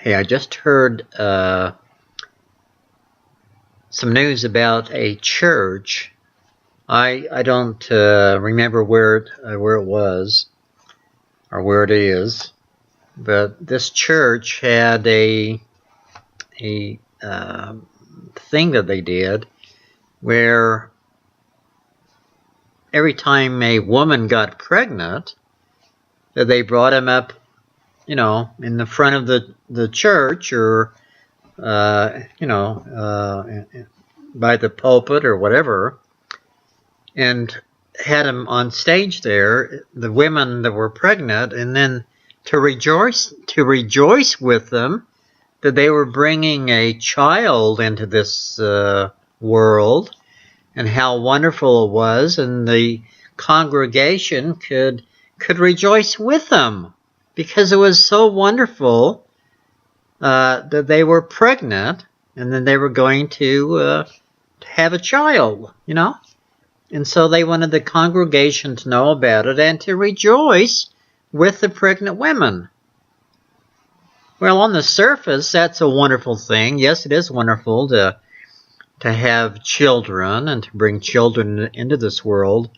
Hey, I just heard some news about a church. I don't remember where it was or where it is, but this church had a thing that they did where every time a woman got pregnant, that they brought him up, in the front of the church or by the pulpit or whatever, and had him on stage there, the women that were pregnant, and then to rejoice with them that they were bringing a child into this world, and how wonderful it was, and the congregation could rejoice with them because it was so wonderful that they were pregnant, and then they were going to have a child, And so they wanted the congregation to know about it and to rejoice with the pregnant women. Well, on the surface, that's a wonderful thing. Yes, it is wonderful to have children and to bring children into this world,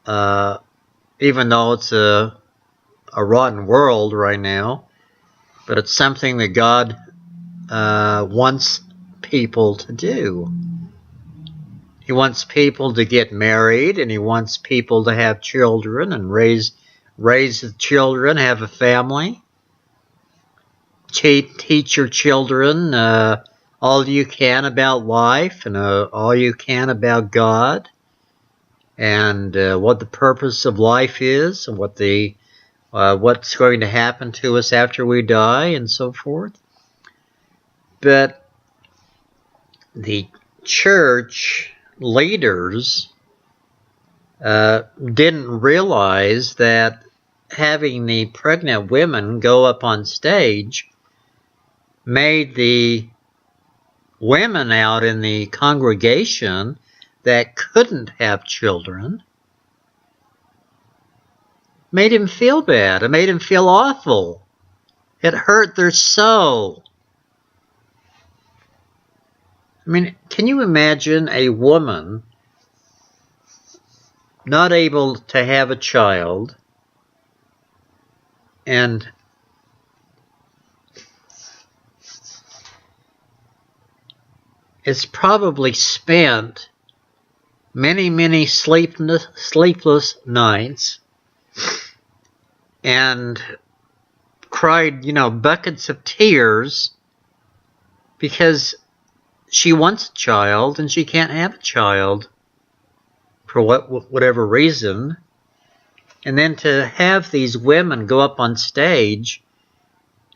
even though it's a rotten world right now. But it's something that God wants people to do. He wants people to get married, and he wants people to have children and raise the children, have a family. Teach your children all you can about life and all you can about God, and what the purpose of life is, and what's going to happen to us after we die, and so forth. But the church leaders didn't realize that having the pregnant women go up on stage made the women out in the congregation that couldn't have children, made him feel bad. It made him feel awful. It hurt their soul. I mean, can you imagine a woman not able to have a child and it's probably spent many sleepless nights and cried, buckets of tears because she wants a child and she can't have a child for whatever reason. And then to have these women go up on stage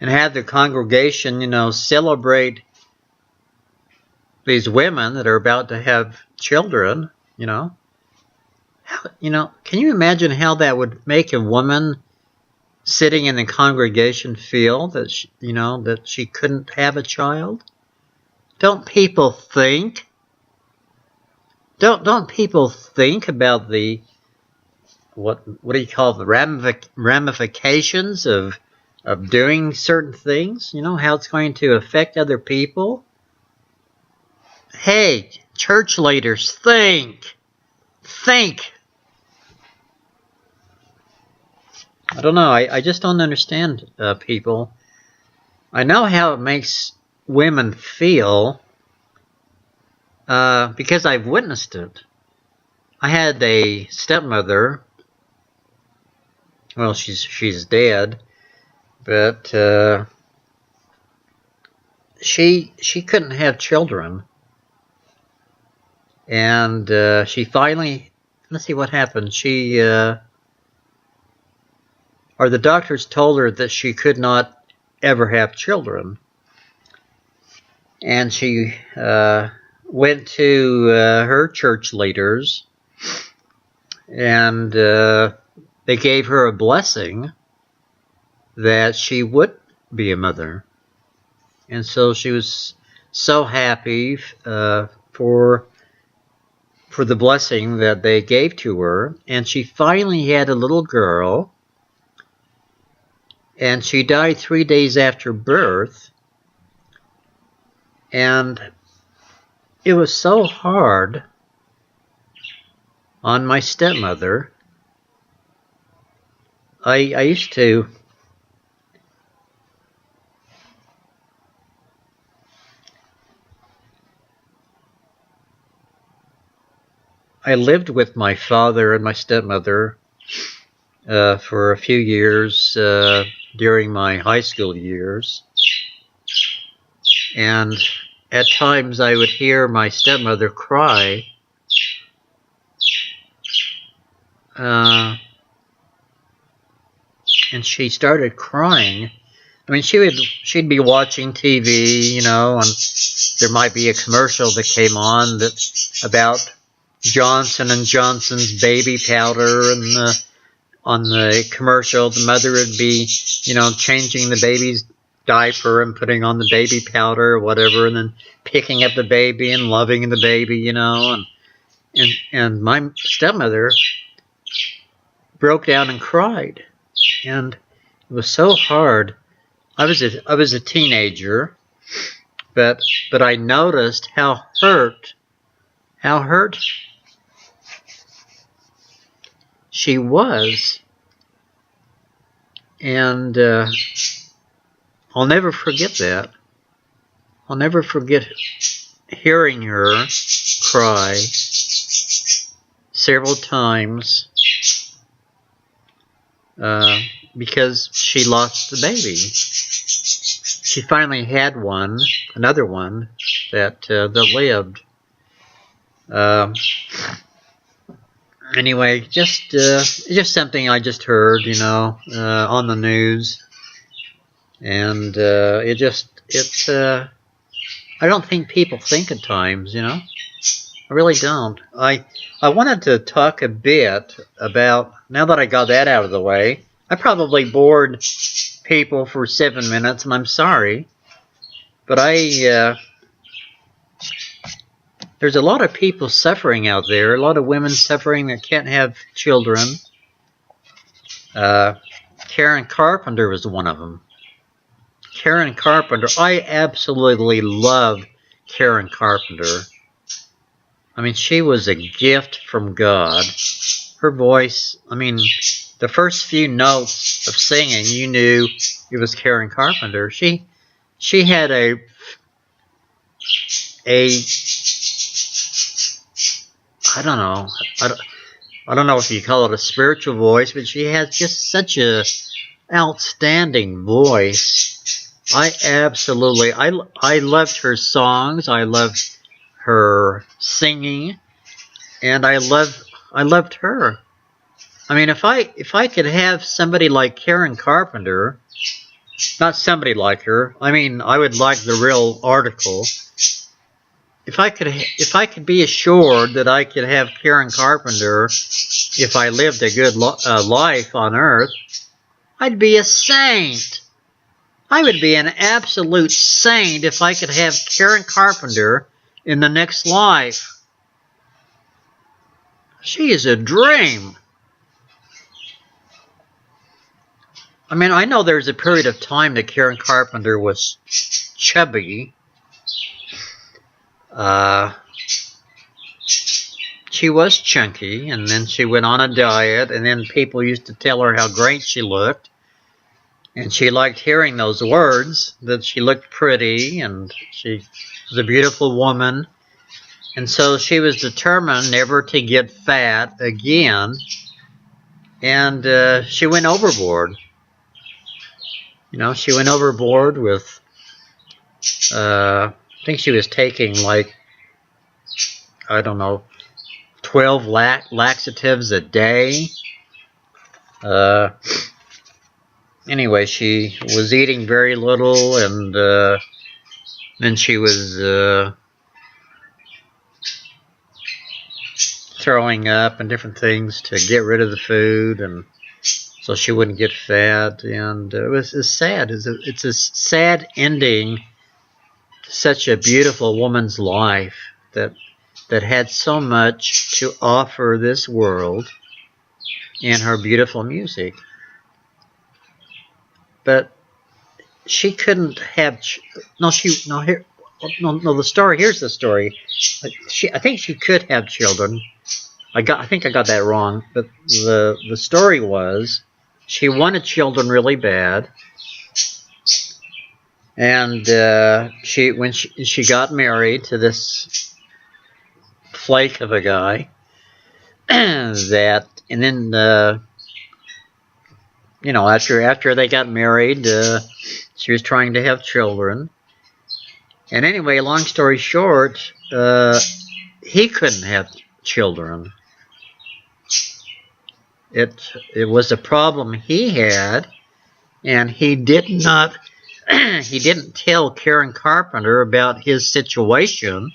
and have the congregation, celebrate these women that are about to have children, can you imagine how that would make a woman sitting in the congregation feel that that she couldn't have a child? Don't people think? Don't people think about the what do you call the ramifications of doing certain things? How it's going to affect other people. Hey, church leaders, think. I don't know. I just don't understand people. I know how it makes women feel because I've witnessed it. I had a stepmother. Well, she's dead, but she couldn't have children, and she finally, let's see what happened. She or the doctors told her that she could not ever have children, and she went to her church leaders, and they gave her a blessing that she would be a mother. And so she was so happy for the blessing that they gave to her, and she finally had a little girl. and she died 3 days after birth. And it was so hard on my stepmother. I used to I lived with my father and my stepmother for a few years during my high school years. And at times I would hear my stepmother cry. And she started crying. I mean, she'd be watching TV, you know, and there might be a commercial that came on that about Johnson and Johnson's baby powder, and on the commercial the mother would be, you know, changing the baby's diaper and putting on the baby powder or whatever, and then picking up the baby and loving the baby, you know, and my stepmother broke down and cried, and it was so hard. I was a teenager, but I noticed how hurt she was, and I'll never forget that. I'll never forget hearing her cry several times because she lost the baby. She finally had another one that lived. Anyway, just something I just heard, you know, on the news, and I don't think people think at times, you know. I really don't. I wanted to talk a bit about, now that I got that out of the way, I probably bored people for 7 minutes, and I'm sorry, but there's a lot of people suffering out there, a lot of women suffering that can't have children. Karen Carpenter was one of them. Karen Carpenter, I absolutely love Karen Carpenter. I mean, she was a gift from God. Her voice, I mean, the first few notes of singing, you knew it was Karen Carpenter. She had a I don't know. I don't know if you call it a spiritual voice, but she has just such a outstanding voice. I loved her songs. I loved her singing, and I loved her. I mean, if I could have somebody like Karen Carpenter, not somebody like her. I mean, I would like the real article. If I could be assured that I could have Karen Carpenter if I lived a good life on earth, I'd be a saint. I would be an absolute saint if I could have Karen Carpenter in the next life. She is a dream. I mean, I know there's a period of time that Karen Carpenter was chubby. She was chunky, and then she went on a diet, and then people used to tell her how great she looked, and she liked hearing those words, that she looked pretty, and she was a beautiful woman, and so she was determined never to get fat again, and she went overboard. You know, she went overboard with, I think she was taking, like, I don't know, 12 laxatives a day. Anyway, she was eating very little, and then she was throwing up and different things to get rid of the food, and so she wouldn't get fat. And it's sad. It's a sad ending to such a beautiful woman's life that had so much to offer this world in her beautiful music. but she couldn't have. The story. Here's the story. I think she could have children. I think I got that wrong. But the story was she wanted children really bad, and when she got married to this flake of a guy, and then after they got married, she was trying to have children. And anyway, long story short, he couldn't have children. It was a problem he had, and he didn't tell Karen Carpenter about his situation,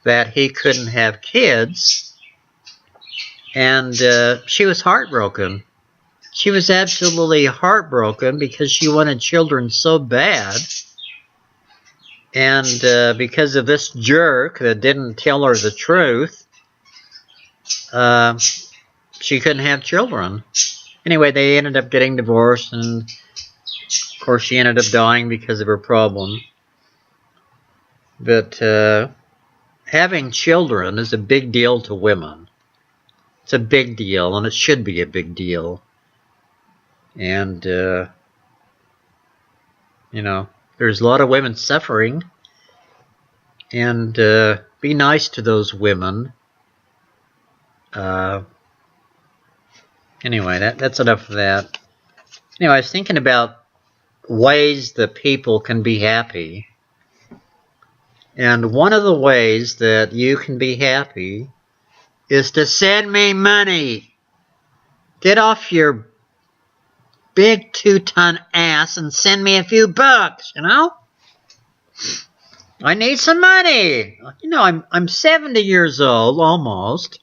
that he couldn't have kids, and she was heartbroken. She was absolutely heartbroken because she wanted children so bad. And because of this jerk that didn't tell her the truth, she couldn't have children. Anyway, they ended up getting divorced, and of course she ended up dying because of her problem. But having children is a big deal to women. It's a big deal, and it should be a big deal. And, there's a lot of women suffering, and be nice to those women. Anyway, that's enough of that. Anyway, I was thinking about ways that people can be happy. And one of the ways that you can be happy is to send me money. Get off your big 2-ton ass and send me a few bucks, I need some money. I'm 70 years old, almost.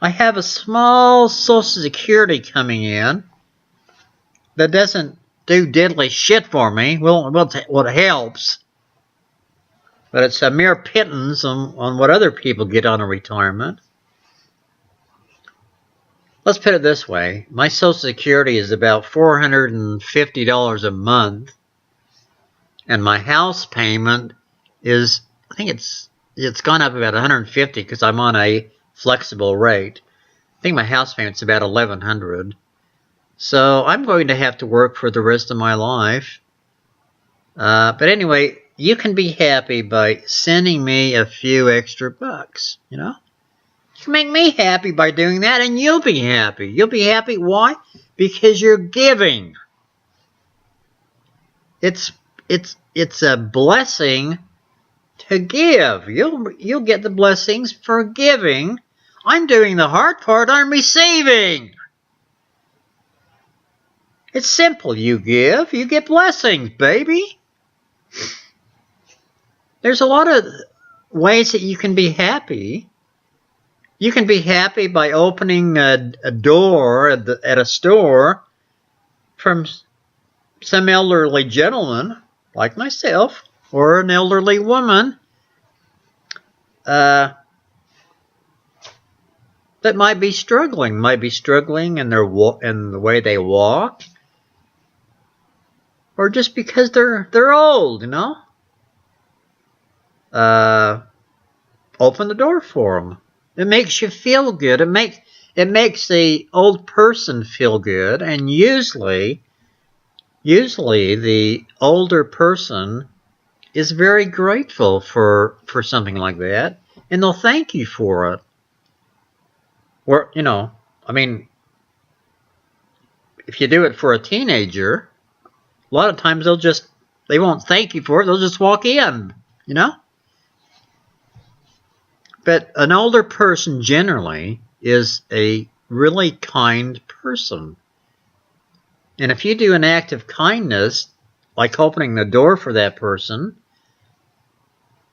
I have a small Social Security coming in that doesn't do diddly shit for me. Well, it helps. But it's a mere pittance on what other people get on a retirement. Let's put it this way. My Social Security is about $450 a month. And my house payment is, I think it's gone up about $150 because I'm on a flexible rate. I think my house payment's about $1,100. So I'm going to have to work for the rest of my life. But anyway, you can be happy by sending me a few extra bucks, You can make me happy by doing that, and you'll be happy. You'll be happy. Why? Because you're giving. It's a blessing to give. You'll get the blessings for giving. I'm doing the hard part. I'm receiving. It's simple. You give, you get blessings, baby. There's a lot of ways that you can be happy. You can be happy by opening a door at a store from some elderly gentleman, like myself, or an elderly woman that might be struggling in the way they walk, or just because they're old, Open the door for them. It makes you feel good. It makes the old person feel good, and usually the older person is very grateful for something like that, and they'll thank you for it. Or, if you do it for a teenager, a lot of times they won't thank you for it. They'll just walk in, But an older person generally is a really kind person. And if you do an act of kindness, like opening the door for that person,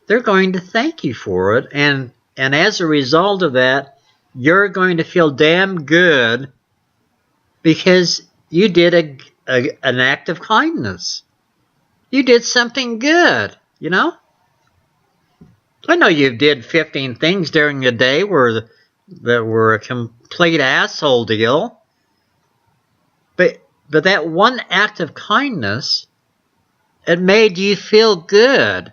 they're going to thank you for it. And as a result of that, you're going to feel damn good because you did an act of kindness. You did something good, I know you did 15 things during the day that were a complete asshole deal. But But that one act of kindness, it made you feel good.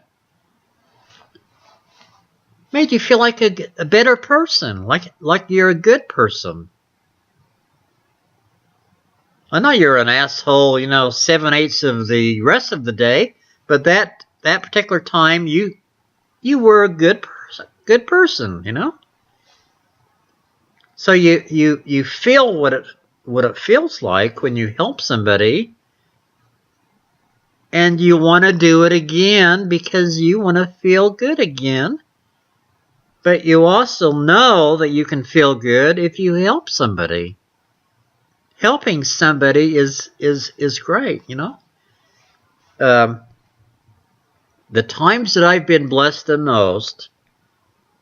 Made you feel like a better person, like you're a good person. I know you're an asshole, 7/8 of the rest of the day, but that particular time you were a good person, So you feel what it feels like when you help somebody, and you want to do it again because you want to feel good again. But you also know that you can feel good if you help somebody. Helping somebody is great, The times that I've been blessed the most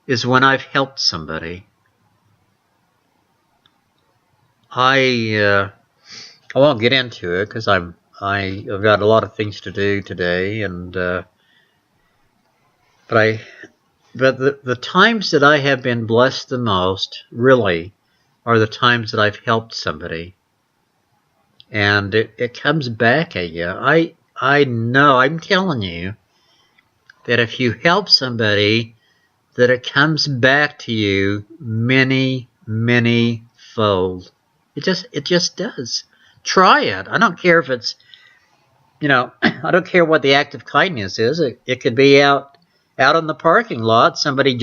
is when I've helped somebody. I won't get into it because I've got a lot of things to do today, and but the times that I have been blessed the most, really, are the times that I've helped somebody. And it comes back at you. I know, I'm telling you, that if you help somebody, that it comes back to you many, many fold. It just does. Try it. I don't care if it's, I don't care what the act of kindness is. It could be out in the parking lot. Somebody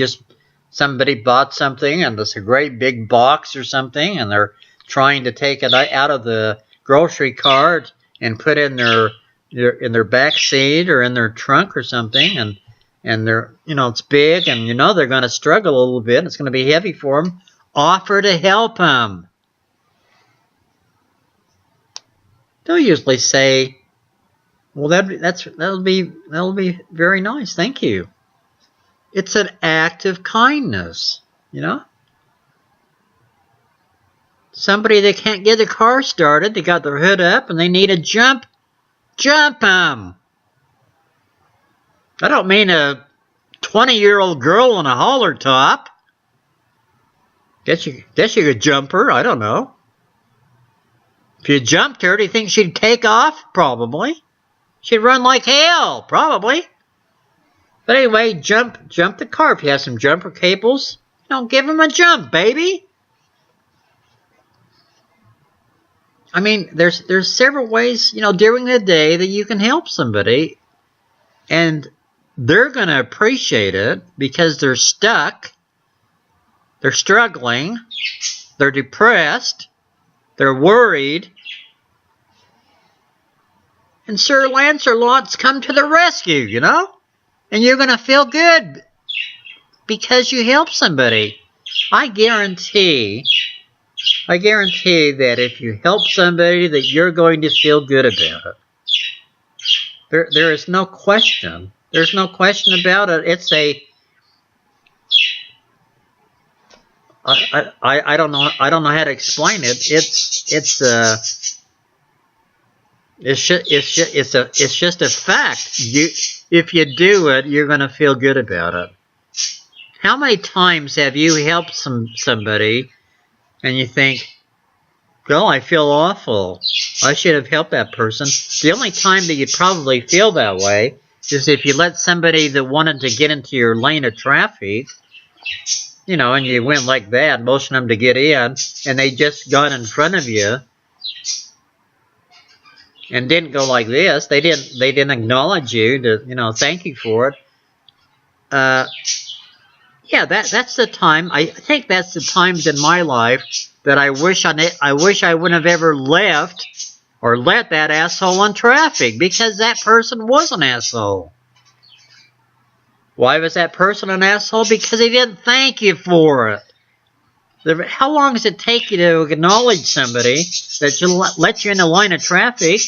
bought something, and it's a great big box or something, and they're trying to take it out of the grocery cart and put in their back seat or in their trunk or something, and they're, it's big, and they're going to struggle a little bit. It's going to be heavy for them. Offer to help them. They'll usually say, well, that'll be very nice, thank you. It's an act of kindness, Somebody that can't get the car started, they got their hood up and they need a jump them. I don't mean a 20-year-old girl on a holler top. Guess you could jump her, I don't know. If you jumped her, do you think she'd take off? Probably. She'd run like hell, probably. But anyway, jump the car. If you have some jumper cables, give them a jump, baby. I mean, there's several ways, during the day that you can help somebody, and they're going to appreciate it because they're stuck, they're struggling, they're depressed, they're worried, and Sir Lancelot's come to the rescue, and you're going to feel good because you help somebody. I guarantee that if you help somebody, that you're going to feel good about it. There is no question. There's no question about it. It's I don't know how to explain it. It's just a fact. If you do it, you're going to feel good about it. How many times have you helped somebody and you think, well, I feel awful. I should have helped that person. The only time that you'd probably feel that way is if you let somebody that wanted to get into your lane of traffic, and you went like that, motion them to get in, and they just got in front of you and didn't go like this. They didn't acknowledge you to, thank you for it. Yeah, that's the time. I think that's the times in my life that I wish I wouldn't have ever left or let that asshole in traffic, because that person was an asshole. Why was that person an asshole? Because he didn't thank you for it. How long does it take you to acknowledge somebody that let you in the line of traffic?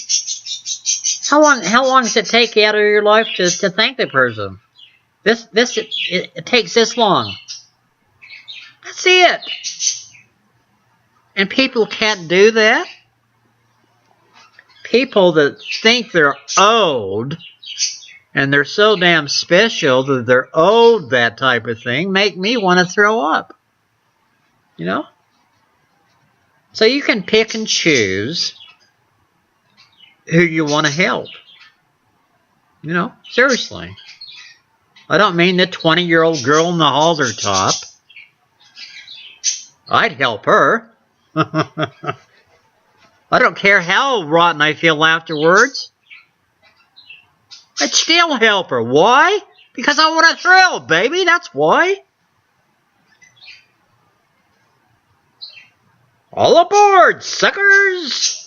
How long does it take you out of your life to thank the person? It takes this long. That's it. And people can't do that. People that think they're owed, and they're so damn special that they're owed that type of thing, make me want to throw up. So you can pick and choose who you want to help. You know, seriously. I don't mean the 20-year-old girl in the halter top. I'd help her. I don't care how rotten I feel afterwards. I'd still help her. Why? Because I want a thrill, baby. That's why. All aboard, suckers!